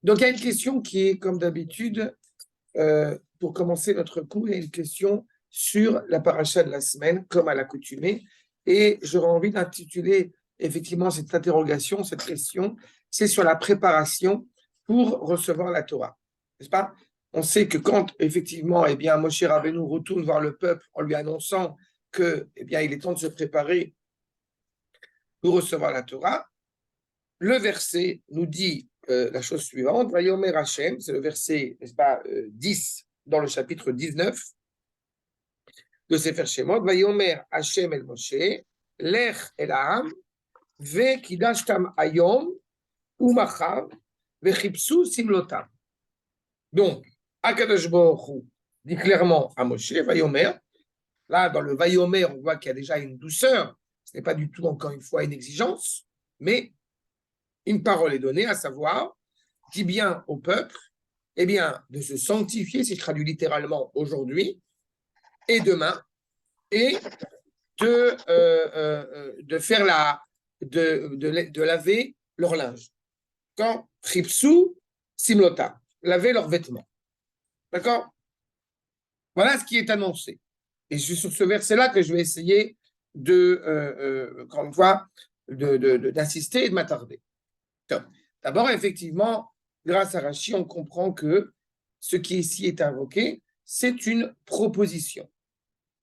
Donc, il y a une question qui est, comme d'habitude, pour commencer notre cours, il y a une question sur la paracha de la semaine, comme à l'accoutumée. Et j'aurais envie d'intituler effectivement cette interrogation, cette question, c'est sur la préparation pour recevoir la Torah. N'est-ce pas? On sait que quand, effectivement, eh bien, Moshe Rabbeinu retourne voir le peuple en lui annonçant que, eh bien, il est temps de se préparer pour recevoir la Torah, le verset nous dit la chose suivante, Vayomer Hashem, c'est le verset, n'est-ce pas, 10 dans le chapitre 19 de Sefer Shemot, Vayomer Hashem el Moshe, Lech el Ha'am, Ve Kidashtam Ayom, Umachav, Vechipsu Simlotam. Donc, Akadosh Baruch Hu dit clairement à Moshe, Vayomer, là dans le Vayomer, on voit qu'il y a déjà une douceur, ce n'est pas du tout encore une fois une exigence, mais une parole est donnée, à savoir, dit bien au peuple, eh bien, de se sanctifier, si je traduis littéralement aujourd'hui et demain, et de faire de laver leur linge. Quand Tripsou, Simlota, laver leurs vêtements. D'accord? Voilà ce qui est annoncé. Et c'est sur ce verset-là que je vais essayer encore une fois, d'insister et de m'attarder. D'abord, effectivement, grâce à Rashi, on comprend que ce qui ici est invoqué, c'est une proposition.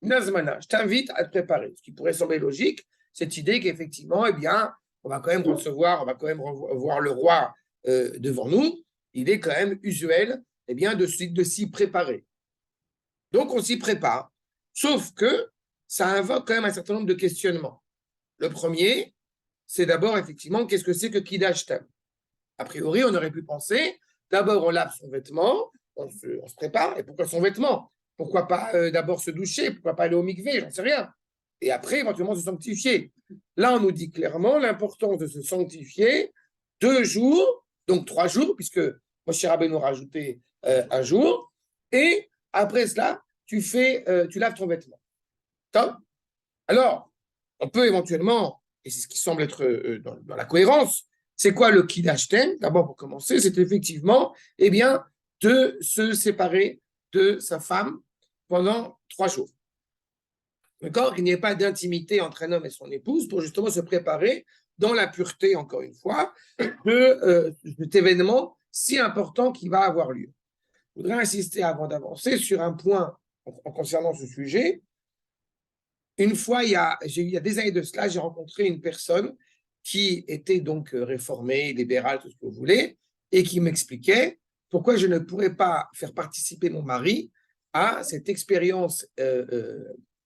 Nazmana, je t'invite à te préparer. Ce qui pourrait sembler logique, cette idée qu'effectivement, eh bien, on va quand même voir le roi devant nous. Il est quand même usuel, eh bien, de s'y préparer. Donc, on s'y prépare. Sauf que ça invoque quand même un certain nombre de questionnements. Le premier, c'est d'abord, effectivement, qu'est-ce que c'est que Kiddush Tam? A priori, on aurait pu penser, d'abord on lave son vêtement, on se prépare, et pourquoi son vêtement? Pourquoi pas d'abord se doucher? Pourquoi pas aller au mikvé? J'en sais rien. Et après, éventuellement, se sanctifier. Là, on nous dit clairement l'importance de se sanctifier 2 jours, donc 3 jours, puisque Moshe Rabbeinu a rajouté un jour, et après cela, tu laves ton vêtement. Top. Alors, on peut éventuellement, et c'est ce qui semble être dans la cohérence, c'est quoi le Kiddush Tem? D'abord, pour commencer, c'est effectivement, eh bien, de se séparer de sa femme pendant 3 jours. D'accord? Qu'il n'y ait pas d'intimité entre un homme et son épouse pour justement se préparer dans la pureté, encore une fois, de cet événement si important qui va avoir lieu. Je voudrais insister avant d'avancer sur un point en concernant ce sujet. Une fois, il y a des années de cela, j'ai rencontré une personne qui était donc réformée, libérale, tout ce que vous voulez, et qui m'expliquait pourquoi je ne pourrais pas faire participer mon mari à cette expérience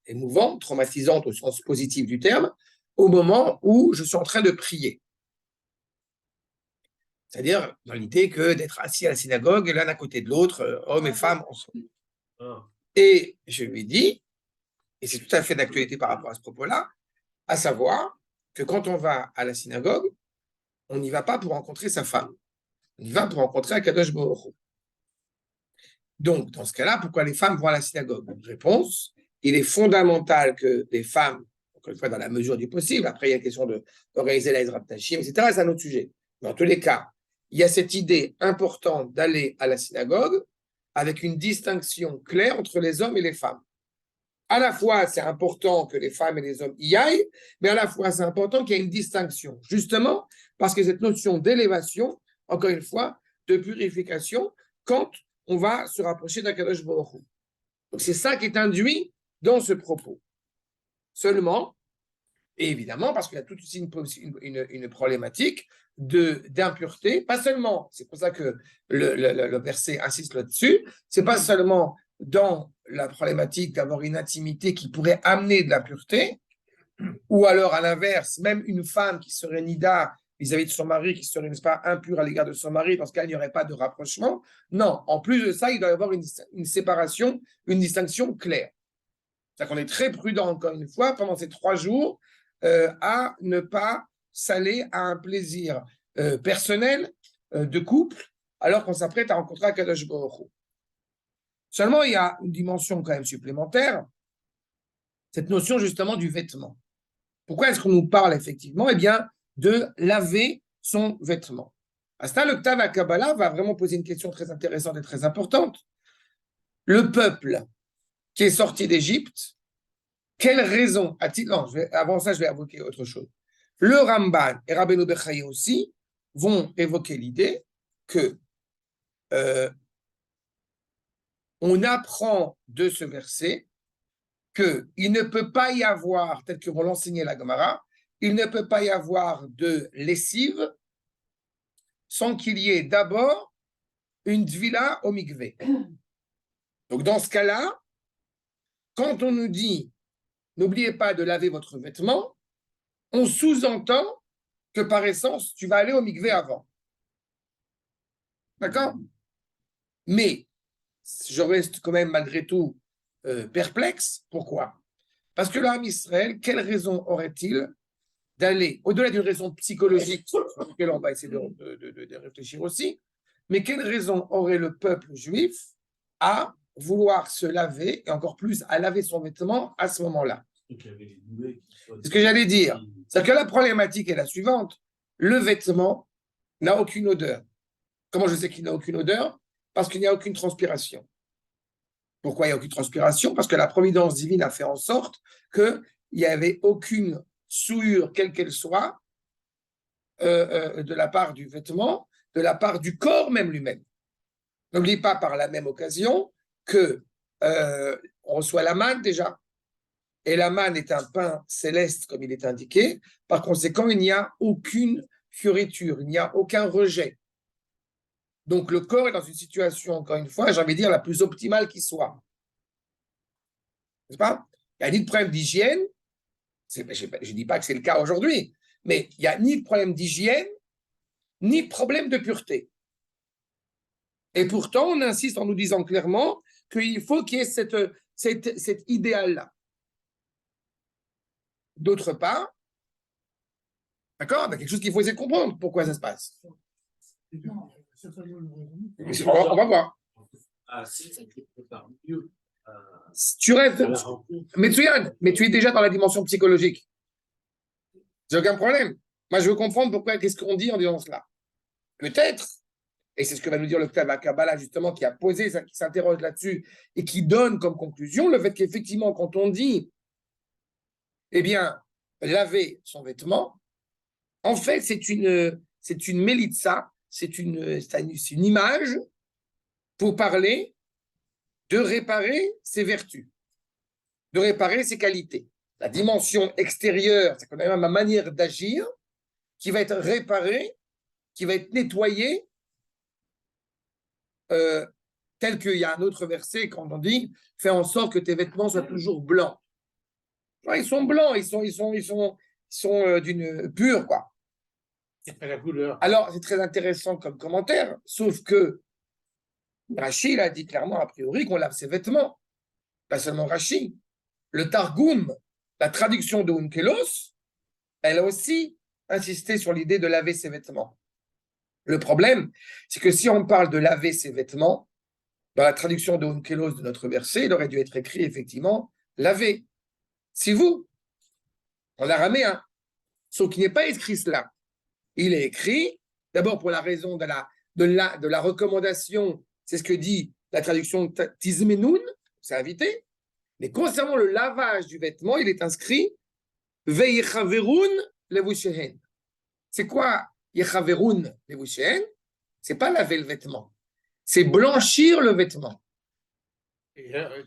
émouvante, traumatisante au sens positif du terme, au moment où je suis en train de prier. C'est-à-dire dans l'idée que d'être assis à la synagogue, l'un à côté de l'autre, hommes et femmes ensemble. Et je lui dis, et c'est tout à fait d'actualité par rapport à ce propos-là, à savoir que quand on va à la synagogue, on n'y va pas pour rencontrer sa femme. On y va pour rencontrer Akadosh Baruch Hu. Donc, dans ce cas-là, pourquoi les femmes vont à la synagogue? Réponse, il est fondamental que les femmes, encore une fois dans la mesure du possible, après il y a une question d'organiser la Ezrat Tashim, etc., c'est un autre sujet. Dans tous les cas, il y a cette idée importante d'aller à la synagogue avec une distinction claire entre les hommes et les femmes. À la fois, c'est important que les femmes et les hommes y aillent, mais à la fois, c'est important qu'il y ait une distinction, justement, parce que cette notion d'élévation, encore une fois, de purification, quand on va se rapprocher d'Akadosh Baruch Hu. Donc, c'est ça qui est induit dans ce propos. Seulement, et évidemment, parce qu'il y a tout aussi une problématique d'impureté, pas seulement, c'est pour ça que le verset insiste là-dessus, c'est pas seulement dans la problématique d'avoir une intimité qui pourrait amener de la pureté, ou alors à l'inverse, même une femme qui serait nida vis-à-vis de son mari, qui serait, n'est-ce pas, impure à l'égard de son mari, parce qu'il n'y aurait pas de rapprochement. Non, en plus de ça, il doit y avoir une séparation, une distinction claire. C'est-à-dire qu'on est très prudent, encore une fois, pendant ces 3 jours, à ne pas s'aller à un plaisir personnel de couple, alors qu'on s'apprête à rencontrer Akadosh Baruch Hu. Seulement, il y a une dimension quand même supplémentaire, cette notion justement du vêtement. Pourquoi est-ce qu'on nous parle effectivement? Eh bien, de laver son vêtement. À ce le Ktav HaKabbalah va vraiment poser une question très intéressante et très importante. Le peuple qui est sorti d'Égypte, quelle raison a-t-il... Non, avant ça, je vais évoquer autre chose. Le Ramban et Rabbeinu Bechaye aussi vont évoquer l'idée que on apprend de ce verset qu'il ne peut pas y avoir, tel que vont l'enseigner la Gemara, il ne peut pas y avoir de lessive sans qu'il y ait d'abord une dvila au mikvé. Donc dans ce cas-là, quand on nous dit n'oubliez pas de laver votre vêtement, on sous-entend que par essence, tu vas aller au mikvé avant. D'accord? Mais je reste quand même malgré tout perplexe. Pourquoi? Parce que l'âme Israël, quelle raison aurait-il d'aller, au-delà d'une raison psychologique sur laquelle on va essayer de réfléchir aussi, mais quelle raison aurait le peuple juif à vouloir se laver, et encore plus à laver son vêtement à ce moment-là? C'est ce que j'allais dire. C'est-à-dire que la problématique est la suivante. Le vêtement n'a aucune odeur. Comment je sais qu'il n'a aucune odeur? Parce qu'il n'y a aucune transpiration. Pourquoi il n'y a aucune transpiration? Parce que la providence divine a fait en sorte qu'il n'y avait aucune souillure, quelle qu'elle soit, de la part du vêtement, de la part du corps même lui-même. N'oublie pas par la même occasion que on reçoit la manne déjà. Et la manne est un pain céleste, comme il est indiqué. Par conséquent, il n'y a aucune fioriture, il n'y a aucun rejet. Donc, le corps est dans une situation, encore une fois, j'ai envie de dire, la plus optimale qui soit. N'est-ce pas? Il n'y a ni de problème d'hygiène. Je ne dis pas que c'est le cas aujourd'hui, mais il n'y a ni de problème d'hygiène, ni de problème de pureté. Et pourtant, on insiste en nous disant clairement qu'il faut qu'il y ait cet idéal-là. D'autre part, d'accord, il y a quelque chose qu'il faut essayer de comprendre. Pourquoi ça se passe? On va voir. Tu restes, mais tu es déjà dans la dimension psychologique. J'ai aucun problème. Moi, je veux comprendre pourquoi, qu'est-ce qu'on dit en disant cela. Peut-être, et c'est ce que va nous dire le Ktav HaKabbalah, justement, qui a posé, qui s'interroge là-dessus et qui donne comme conclusion le fait qu'effectivement, quand on dit, eh bien, laver son vêtement, en fait, c'est une mélitza, c'est une image pour parler de réparer ses vertus, de réparer ses qualités. La dimension extérieure, c'est quand même ma manière d'agir qui va être réparée, qui va être nettoyée, tel qu'il y a un autre verset quand on dit « Fais en sorte que tes vêtements soient toujours blancs ». Ils sont blancs, ils sont d'une pure, quoi. C'est pas la couleur. Alors, c'est très intéressant comme commentaire, sauf que Rashi a dit clairement, a priori, qu'on lave ses vêtements. Pas seulement Rashi. Le Targum, la traduction de Onkelos, elle a aussi insisté sur l'idée de laver ses vêtements. Le problème, c'est que si on parle de laver ses vêtements, dans la traduction de Onkelos de notre verset, il aurait dû être écrit effectivement laver. Si vous, en araméen, sauf qu'il n'est pas écrit cela. Il est écrit, d'abord pour la raison de la recommandation, c'est ce que dit la traduction Tizmenoun, c'est invité, mais concernant le lavage du vêtement, il est inscrit Veichaveroun levushehen. C'est quoi Yechaveroun levushehen? C'est pas laver le vêtement, c'est blanchir le vêtement.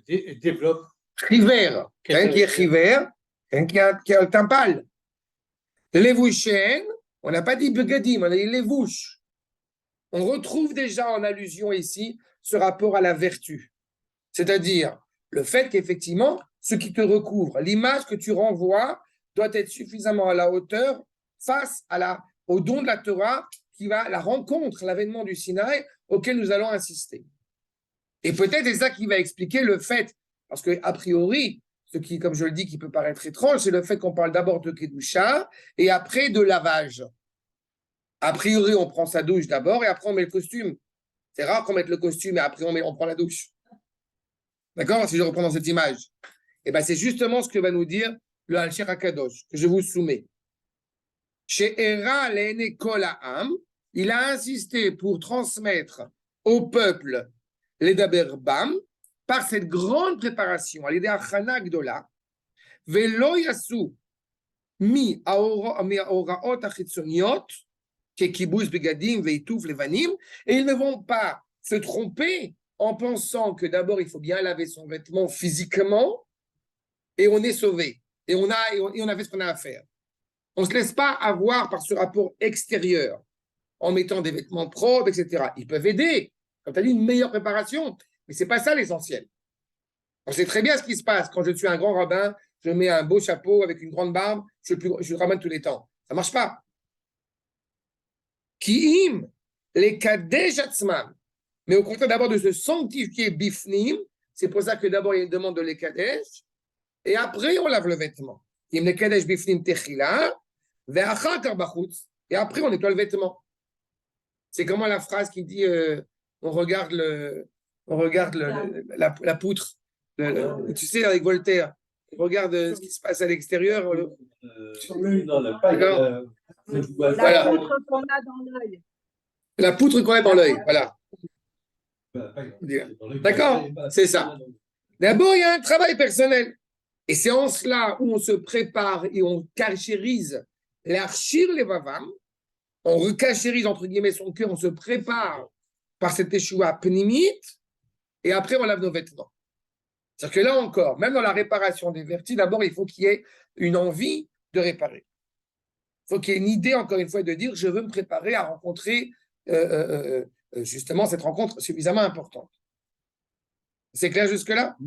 Développe. Chiver, quelqu'un qui est chiver, quelqu'un qui a le teint pâle. Levushehen, on n'a pas dit begadim, on a dit levouche. On retrouve déjà en allusion ici ce rapport à la vertu. C'est-à-dire le fait qu'effectivement, ce qui te recouvre, l'image que tu renvoies doit être suffisamment à la hauteur face au don de la Torah qui va à la rencontre, l'avènement du Sinaï auquel nous allons insister. Et peut-être c'est ça qui va expliquer le fait, parce qu'a priori, ce qui, comme je le dis, qui peut paraître étrange, c'est le fait qu'on parle d'abord de Kedusha et après de lavage. A priori, on prend sa douche d'abord et après on met le costume. C'est rare qu'on mette le costume et après on prend la douche. D'accord? Si je reprends dans cette image. Et bien c'est justement ce que va nous dire le Al-Shir HaKadosh, que je vous soumets. She'era le'ene kol ha'am, il a insisté pour transmettre au peuple les Daber Bam par cette grande préparation, à l'idée Achana Gdola, Velo Yasu mi Aoraot Achitzoniot, Kekibus Begadim Veitouf Levanim, et ils ne vont pas se tromper en pensant que d'abord il faut bien laver son vêtement physiquement et on est sauvé. Et on a fait ce qu'on a à faire. On ne se laisse pas avoir par ce rapport extérieur en mettant des vêtements propres, etc. Ils peuvent aider, comme tu as dit, une meilleure préparation, mais ce n'est pas ça l'essentiel. On sait très bien ce qui se passe quand je suis un grand rabbin, je mets un beau chapeau avec une grande barbe, je le ramène tous les temps. Ça ne marche pas. Ki'im, les kadesh atzman. Mais au contraire, d'abord de se sanctifier bifnim, c'est pour ça que d'abord il y a une demande de les kadesh, et après on lave le vêtement. Im les kadesh bifnim techila, ve'achar bachutz, et après on nettoie le vêtement. C'est comment la phrase qui dit on regarde la poutre. Tu sais, avec Voltaire, on regarde ce qui se passe à l'extérieur. D'accord. La poutre qu'on a dans l'œil. La poutre qu'on a dans l'œil, voilà. D'accord, c'est ça. D'abord, il y a un travail personnel. Et c'est en cela où on se prépare et on cachérise l'archir les vavam. On recachérise, entre guillemets, son cœur, on se prépare par cette échoua pnimite, et après, on lave nos vêtements. C'est-à-dire que là encore, même dans la réparation des vertis, d'abord, il faut qu'il y ait une envie de réparer. Il faut qu'il y ait une idée, encore une fois, de dire, je veux me préparer à rencontrer justement cette rencontre suffisamment importante. C'est clair jusque-là?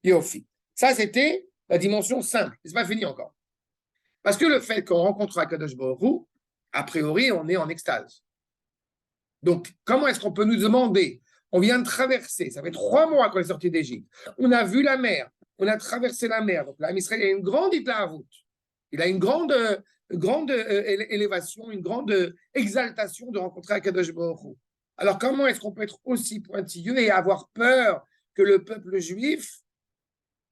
Yofi. Ça, c'était la dimension simple. Ce n'est pas fini encore. Parce que le fait qu'on rencontre Akadosh Baruch Hu, a priori, on est en extase. Donc, comment est-ce qu'on peut nous demander? On vient de traverser, ça fait 3 mois qu'on est sorti d'Égypte. On a vu la mer, on a traversé la mer. Donc, l'Am Israël a une grande itlaavout. Il a une grande élévation, une grande exaltation de rencontrer Akadosh Baruch Hu. Alors, comment est-ce qu'on peut être aussi pointilleux et avoir peur que le peuple juif,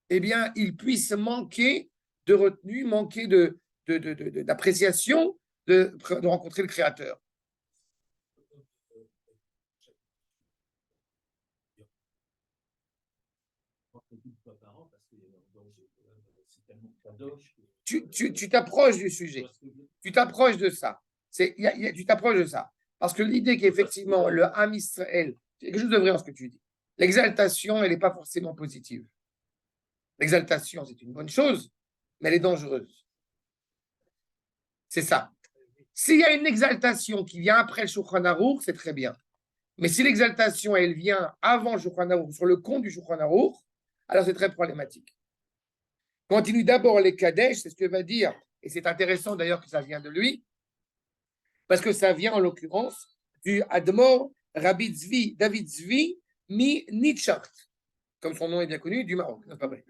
eh bien, il puisse manquer de retenue, manquer d'appréciation de rencontrer le Créateur? Tu t'approches du sujet. Tu t'approches de ça. Tu t'approches de ça. Parce que l'idée qu'effectivement, le Ham Israël, c'est quelque chose de vrai dans ce que tu dis. L'exaltation, elle n'est pas forcément positive. L'exaltation, c'est une bonne chose, mais elle est dangereuse. C'est ça. S'il y a une exaltation qui vient après le Shulchan Aruch, c'est très bien. Mais si l'exaltation, elle vient avant le Shulchan Aruch, sur le compte du Shulchan Aruch, alors c'est très problématique. Continue d'abord les Kadesh, c'est ce que va dire, et c'est intéressant d'ailleurs que ça vient de lui, parce que ça vient en l'occurrence du Admor Rabbi Zvi, David Zvi, mi Nitchart, comme son nom est bien connu, du Maroc. Non, pas vrai.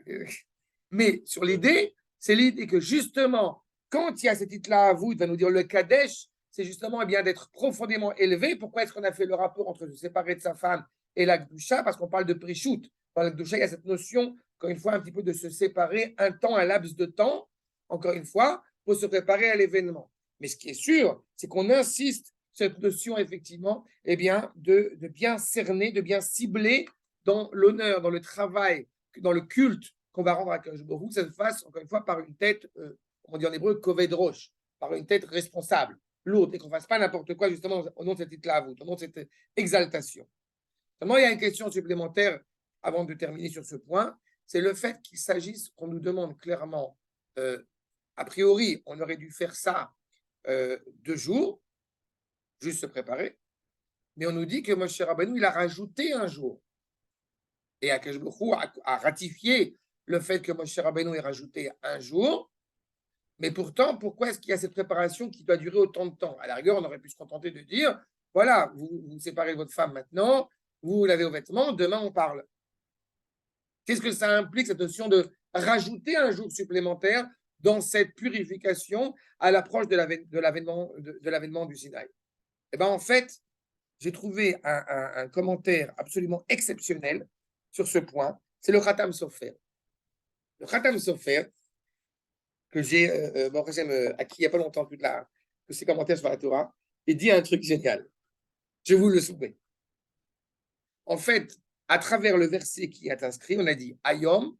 Mais sur l'idée, c'est l'idée que justement, quand il y a cette titre-là à vous, il va nous dire le Kadesh, c'est justement bien d'être profondément élevé. Pourquoi est-ce qu'on a fait le rapport entre se séparer de sa femme et la Gdusha? Parce qu'on parle de Prishut. Dans la Gdusha, il y a cette notion, encore une fois, un petit peu de se séparer un temps, un laps de temps, encore une fois, pour se préparer à l'événement. Mais ce qui est sûr, c'est qu'on insiste cette notion, effectivement, eh bien, de bien cerner, de bien cibler dans l'honneur, dans le travail, dans le culte qu'on va rendre à Akadosh Baruch Hu, que ça se fasse, encore une fois, par une tête, on dit en hébreu, koved rosh, par une tête responsable, lourde, et qu'on ne fasse pas n'importe quoi, justement, au nom de cette titre-là, au nom de cette exaltation. Seulement, il y a une question supplémentaire avant de terminer sur ce point, c'est le fait qu'il s'agisse, qu'on nous demande clairement, a priori, on aurait dû faire ça 2 jours, juste se préparer, mais on nous dit que Moshe Rabbeinu, il a rajouté un jour. Et Akadosh Baruch Hu a ratifié le fait que Moshe Rabbeinu ait rajouté un jour, mais pourtant, pourquoi est-ce qu'il y a cette préparation qui doit durer autant de temps? À la rigueur, on aurait pu se contenter de dire, voilà, vous séparez de votre femme maintenant, vous lavez vos vêtements, demain on parle. Qu'est-ce que ça implique, cette notion de rajouter un jour supplémentaire dans cette purification à l'approche de l'avènement du Sinaï? Eh bien, en fait, j'ai trouvé un commentaire absolument exceptionnel sur ce point, c'est le Khatam Sofer. Le Khatam Sofer, que j'ai acquis il n'y a pas longtemps, tous ces commentaires sur la Torah, il dit un truc génial. Je vous le soumets. En fait, à travers le verset qui est inscrit, on a dit Ayom,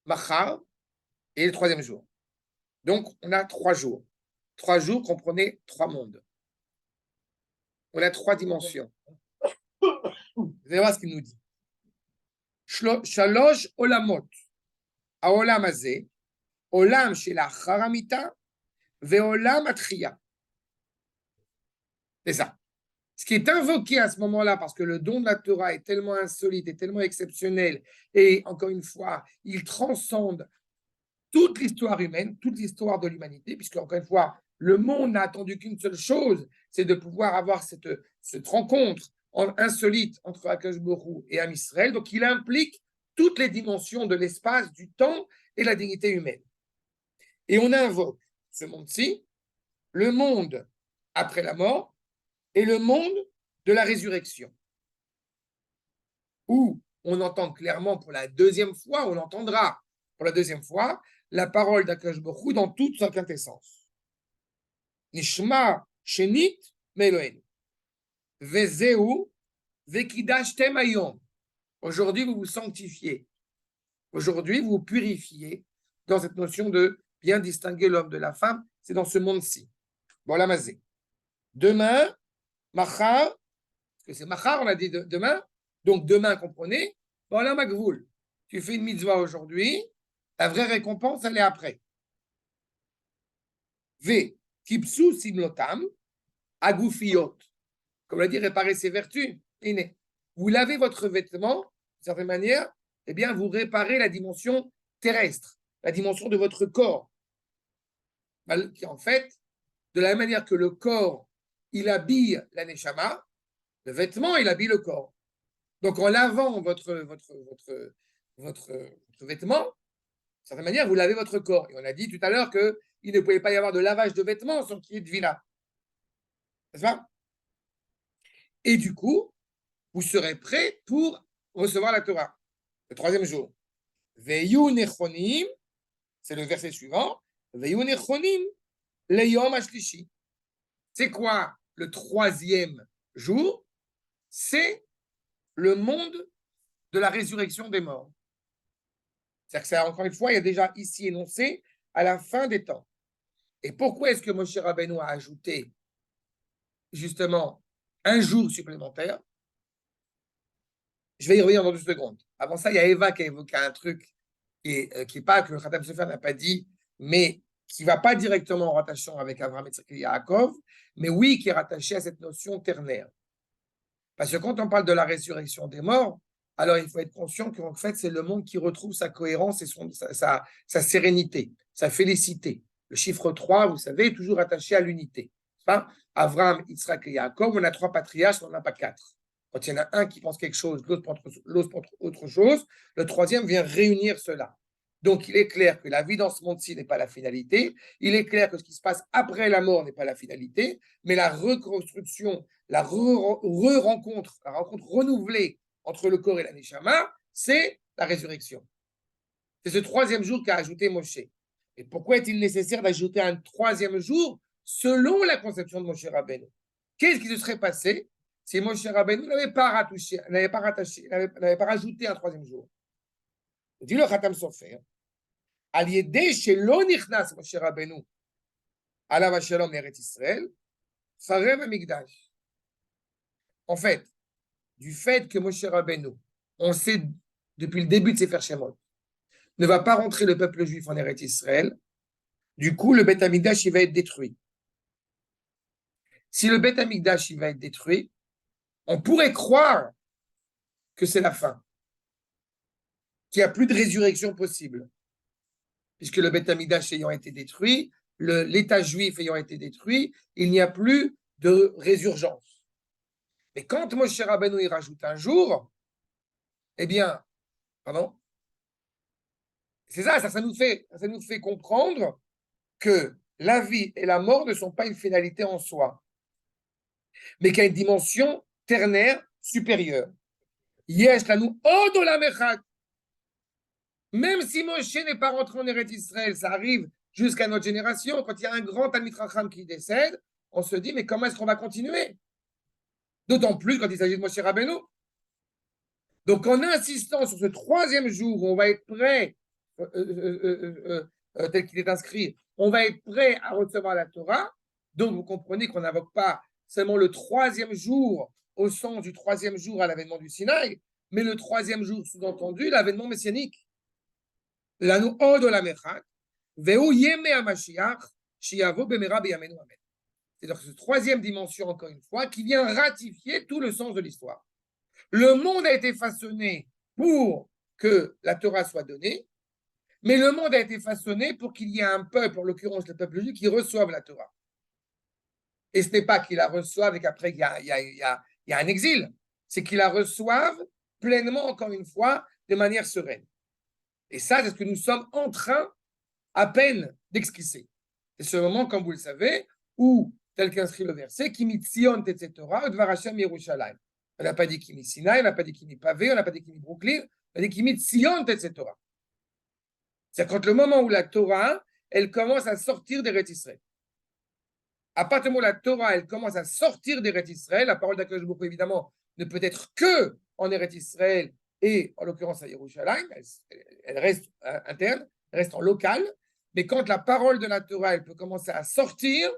Machar et le troisième jour. Donc, on a 3 jours. 3 jours comprenaient 3 mondes. On a 3 dimensions. Vous allez voir ce qu'il nous dit. Shalosh olamot. Haolam hazeh, olam shelachar hamita, veolam atchiya. C'est ça. Ce qui est invoqué à ce moment-là, parce que le don de la Torah est tellement insolite et tellement exceptionnel, et encore une fois, il transcende toute l'histoire humaine, toute l'histoire de l'humanité, puisque, encore une fois, le monde n'a attendu qu'une seule chose, c'est de pouvoir avoir cette rencontre insolite entre Akash Borou et Am Israël. Donc, il implique toutes les dimensions de l'espace, du temps et la dignité humaine. Et on invoque ce monde-ci, le monde après la mort et le monde de la résurrection, où on entend clairement pour la deuxième fois, on entendra pour la deuxième fois, la parole d'Akash Borou dans toute sa quintessence. Nishma shenit meloen. Vezeu vekidashtem ayom. Aujourd'hui, vous vous sanctifiez. Aujourd'hui, vous vous purifiez dans cette notion de bien distinguer l'homme de la femme. C'est dans ce monde-ci. Bon, la mazé. Demain, machar, parce que c'est machar, on a dit demain. Donc, demain, comprenez, bon, la magvoul. Tu fais une mitzvah aujourd'hui, la vraie récompense, elle est après. V. Kipsu simlotam, agoufiot. Comme l'a dit, réparer ses vertus. Vous lavez votre vêtement, d'une certaine manière, eh bien, vous réparez la dimension terrestre, la dimension de votre corps. Qui, en fait, de la même manière que le corps, il habille la neshama, le vêtement, il habille le corps. Donc, en lavant votre vêtement, d'une certaine manière, vous lavez votre corps. Et on a dit tout à l'heure qu'il ne pouvait pas y avoir de lavage de vêtements sans qu'il y ait de vila. N'est-ce pas? Et du coup, vous serez prêt pour recevoir la Torah. Le troisième jour. Veyu nechonim, c'est le verset suivant. Veyu nechonim, leyom ashlishi. C'est quoi le troisième jour? C'est le monde de la résurrection des morts. C'est-à-dire que ça, encore une fois, il y a déjà ici énoncé à la fin des temps. Et pourquoi est-ce que Moshe Rabbeinu a ajouté justement un jour supplémentaire? Je vais y revenir dans 2 secondes. Avant ça, il y a Eva qui a évoqué un truc qui est pas que le Khatam Sofer n'a pas dit, mais qui ne va pas directement en rattachant avec Abraham et Yaakov, mais oui, qui est rattaché à cette notion ternaire. Parce que quand on parle de la résurrection des morts, alors il faut être conscient qu'en fait, c'est le monde qui retrouve sa cohérence et sa sérénité, sa félicité. Le chiffre 3, vous savez, est toujours attaché à l'unité. Abraham, Yitzhak et Yaakov, on a 3 patriarches, on n'en a pas 4. Quand il y en a un qui pense quelque chose, l'autre pense autre chose, le troisième vient réunir cela. Donc, il est clair que la vie dans ce monde-ci n'est pas la finalité. Il est clair que ce qui se passe après la mort n'est pas la finalité, mais la reconstruction, la rencontre renouvelée entre le corps et la neshama, c'est la résurrection. C'est ce troisième jour qu'a ajouté Moshe. Et pourquoi est-il nécessaire d'ajouter un troisième jour selon la conception de Moshe Rabbeinu? Qu'est-ce qui se serait passé si Moshe Rabbeinu n'avait pas rajouté un troisième jour? Dit le Khatam Sofer, al yedei shelo nichnas Moshe Rabbeinu alav hashalom eretz Israël, charev hamikdash. En fait, du fait que Moshe Rabbeinu, on sait depuis le début de Sefer Shemot, ne va pas rentrer le peuple juif en Eretz Israël, du coup, le Beth Amikdash, il va être détruit. Si le Beth Amikdash, il va être détruit, on pourrait croire que c'est la fin, qu'il n'y a plus de résurrection possible. Puisque le Beth Amikdash ayant été détruit, l'État juif ayant été détruit, il n'y a plus de résurgence. Mais quand Moshe Rabbeinu y rajoute un jour, eh bien, pardon, c'est ça nous fait comprendre que la vie et la mort ne sont pas une finalité en soi, mais qu'il y a une dimension ternaire supérieure. Yesh lanu od olam echad. Même si Moshe n'est pas rentré en Eretz Israël, ça arrive jusqu'à notre génération, quand il y a un grand Talmid Chacham qui décède, on se dit, mais comment est-ce qu'on va continuer? D'autant plus quand il s'agit de Moshe Rabbeinu. Donc, en insistant sur ce troisième jour où on va être prêt, tel qu'il est inscrit, on va être prêt à recevoir la Torah. Donc, vous comprenez qu'on n'invoque pas seulement le troisième jour au sens du troisième jour à l'avènement du Sinaï, mais le troisième jour, sous-entendu, l'avènement messianique. L'anu od olamechak, ve'u yeme hamashiach, shiavo bemera beyamenu amen. C'est-à-dire que cette troisième dimension, encore une fois, qui vient ratifier tout le sens de l'histoire. Le monde a été façonné pour que la Torah soit donnée, mais le monde a été façonné pour qu'il y ait un peuple, en l'occurrence le peuple juif, qui reçoive la Torah. Et ce n'est pas qu'ils la reçoivent et qu'après il y a un exil, c'est qu'ils la reçoivent pleinement, encore une fois, de manière sereine. Et ça, c'est ce que nous sommes en train, à peine, d'esquisser. C'est ce moment, comme vous le savez, où, tel qu'inscrit le verset, Kimi Tzion Tetze Torah, Dvar Hashem Yerushalayim. On n'a pas dit Kimi Sinaï, on n'a pas dit Kimi Pavé, on n'a pas dit Kimi Brooklyn, on a dit Kimi Tzion Tetze Torah. C'est quand le moment où la Torah, elle commence à sortir d'Eretz Israël. À partir du moment où la Torah, elle commence à sortir d'Eretz Israël, la parole d'Akadosh Baruch Hu, évidemment, ne peut être que en Eretz Israël et en l'occurrence à Yerushalayim, elle reste interne, elle reste en local, mais quand la parole de la Torah, elle peut commencer à sortir,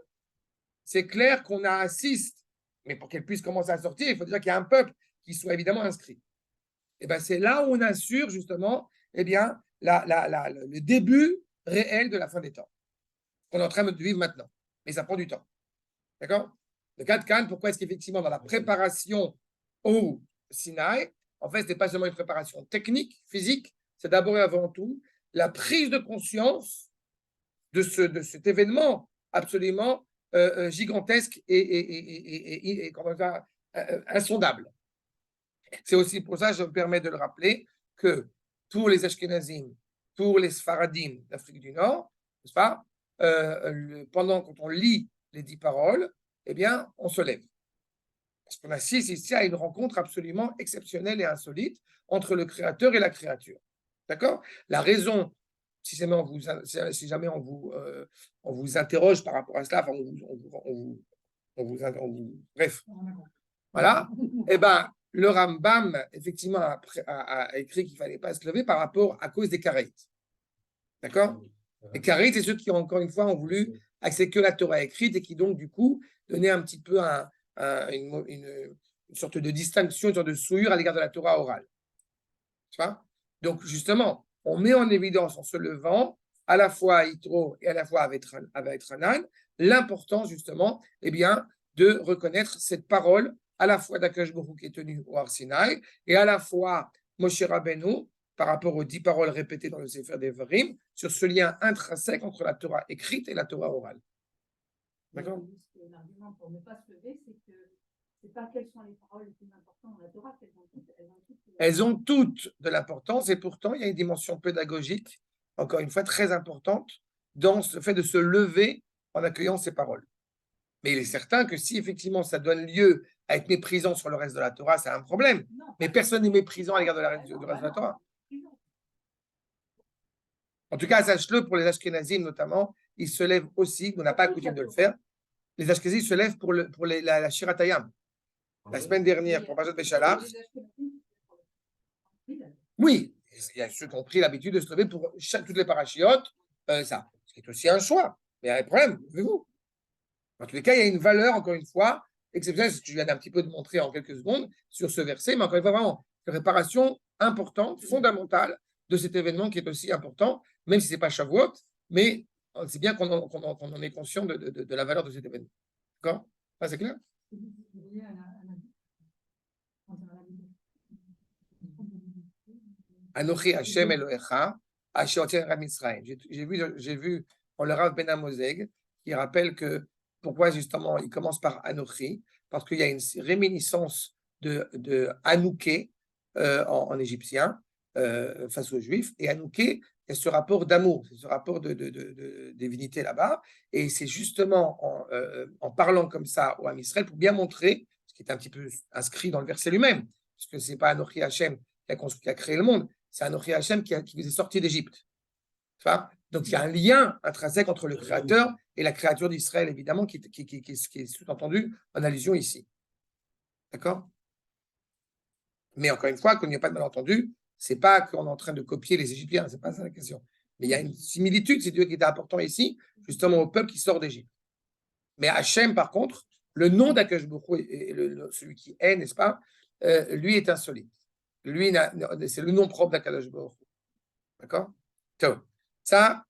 c'est clair qu'on assiste, mais pour qu'elle puisse commencer à sortir, il faut déjà qu'il y ait un peuple qui soit évidemment inscrit. Et bien c'est là où on assure justement le début réel de la fin des temps, qu'on est en train de vivre maintenant. Mais ça prend du temps. D'accord? Le cas de Cannes, pourquoi est-ce qu'effectivement, dans la préparation au Sinaï, en fait, ce n'est pas seulement une préparation technique, physique, c'est d'abord et avant tout la prise de conscience de cet événement absolument gigantesque et comment dire, insondable. C'est aussi pour ça que je me permets de le rappeler que pour les Ashkenazim, pour les Sfaradim d'Afrique du Nord, n'est-ce pas, pendant quand on lit les 10 paroles, eh bien, on se lève. Parce qu'on assiste ici à une rencontre absolument exceptionnelle et insolite entre le Créateur et la créature. D'accord? La raison, si jamais on vous interroge par rapport à cela, bref, voilà, eh bien, le Rambam, effectivement, a écrit qu'il ne fallait pas se lever par rapport à cause des Karaïtes. D'accord? Les Karaïtes, c'est ceux qui, encore une fois, ont voulu accepter que la Torah écrite et qui, donc, du coup, donnaient un petit peu une sorte de distinction, une sorte de souillure à l'égard de la Torah orale. Tu vois? Donc, justement, on met en évidence, en se levant, à la fois à Yitro et à la fois avec Ranan, l'importance, justement, eh bien, de reconnaître cette parole, à la fois d'Akadosh Baruch Hu qui est tenue au Har Sinaï, et à la fois Moshe Rabbeinu, par rapport aux 10 paroles répétées dans le Sefer Devarim, sur ce lien intrinsèque entre la Torah écrite et la Torah orale. D'accord? L'argument pour ne pas se lever, c'est que ce n'est pas quelles sont les paroles les plus importantes dans la Torah, elles ont toutes de l'importance, et pourtant, il y a une dimension pédagogique, encore une fois, très importante, dans le fait de se lever en accueillant ces paroles. Mais il est certain que si effectivement ça donne lieu à être méprisant sur le reste de la Torah, c'est un problème. Mais personne n'est méprisant à l'égard du reste de la Torah. En tout cas, sache-le, pour les Ashkenazim notamment, ils se lèvent aussi, on n'a pas coutume de le faire, les Ashkenazim se lèvent pour la Shiratayam. La semaine dernière, pour Parashat Beshalach, oui, il y a ceux qui ont pris l'habitude de se lever pour toutes les parachiotes, ça, ce qui est aussi un choix. Mais il y a un problème, vous. En tous les cas, il y a une valeur, encore une fois, exceptionnelle, ce que je viens d'un petit peu de montrer en quelques secondes sur ce verset, mais encore une fois, vraiment, une réparation importante, fondamentale de cet événement qui est aussi important, même si ce n'est pas Shavuot, mais c'est bien qu'on en est conscient de la valeur de cet événement. D'accord? Ça, c'est clair? Anochi Hashem Elohecha, Asher Hotzer Ram Mitzrayim. J'ai vu dans le Rav Ben Amozeg qui rappelle que pourquoi justement il commence par Anochi, parce qu'il y a une réminiscence de Anouké en égyptien face aux Juifs, et Anouké, il y a ce rapport d'amour, ce rapport de divinité là-bas, et c'est justement en parlant comme ça au Ham Israël pour bien montrer, ce qui est un petit peu inscrit dans le verset lui-même, puisque ce n'est pas Anochi Hashem qui a créé le monde, c'est Anochi Hashem qui vous est sorti d'Égypte. Donc il y a un lien intrinsèque entre le Créateur et la créature d'Israël, évidemment, qui est sous-entendu en allusion ici. D'accord? Mais encore une fois, qu'il n'y a pas de malentendu, c'est pas qu'on est en train de copier les Égyptiens, c'est pas ça la question. Mais il y a une similitude, c'est Dieu qui était important ici, justement au peuple qui sort d'Égypte. Mais Hachem, par contre, le nom d'Akash Baruch Hu, celui qui est, n'est-ce pas, lui est insolite. Lui, c'est le nom propre d'Akash Baruch Hu. D'accord? Ça,